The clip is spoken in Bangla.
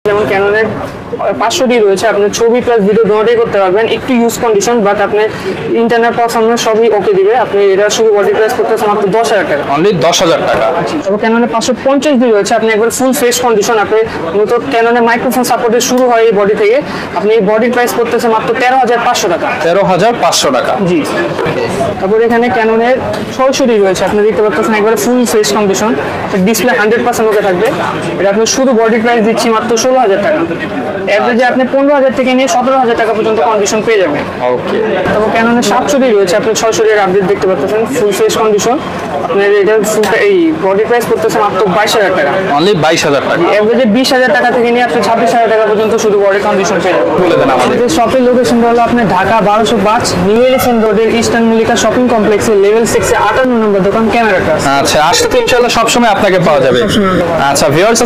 যেমন ক্যাননের 500D রয়েছে, আপনি ছবি প্লাস ভিডিও দুটোই করতে পারবেন, একটু ইউজ কন্ডিশন, বাট আপনি ইন্টারনেট পারফরমেন্স সবই ওকে দিবে। আপনি এটা শুধু বডি প্রাইস করতেছে মাত্র 10,000 টাকা, অনলি 10,000 টাকা। তারপর ক্যাননের 550D রয়েছে, আপনি একবার ফুল ফ্রেশ কন্ডিশন, আপনি মূলত ক্যাননের মাইক্রোফোন সাপোর্টে শুরু হয় এই বডি থেকে, আপনি এই বডির প্রাইস করতেছে মাত্র 13,500 টাকা। 13,500 টাকা। জি। তারপর এখানে ক্যাননের 600D রয়েছে, আপনি দেখতে পাচ্ছেন একবারে ফুল ফ্রেশ কন্ডিশন, ডিসপ্লে 100% ওকে থাকবে। এটা আপনি শুধু বডি প্রাইস দিচ্ছি মাত্র 16,000 টাকা। এভারেজে আপনি 15,000 থেকে নিয়ে 17,000 টাকা পর্যন্ত কন্ডিশন পেয়ে যাবেন। ওকে। তারপর ক্যাননের 700D রয়েছে, আপনি 600D এর আপডেট দেখতে পাচ্ছেন, ফুল ফ্রেশ কন্ডিশন, আপনার এটা ফুলটা এই বডি প্রাইস করতেছে মাত্র 22,000 টাকা। অনলি 22,000 টাকা। এভারেজে 20,000 টাকা থেকে নিয়ে আপনি 26,000 টাকা পর্যন্ত শুধু বডি কন্ডিশন পেয়ে যাবেন। বলে দেন আমাদের। আমাদের শপের লোকেশনটা হলো আপনার ঢাকা 1205 নিউ এলিফ্যান্ট রোডের ইস্টার্ন মল্লিকা শপিং কমপ্লেক্সের লেভেল 6 এ 58 নম্বর দোকান ক্যামেরা ক্লাস। আচ্ছা, আসলে তো ইনশাআল্লাহ সবসময় আপনাকে পাওয়া যাবে। আচ্ছা ভিউয়ার্স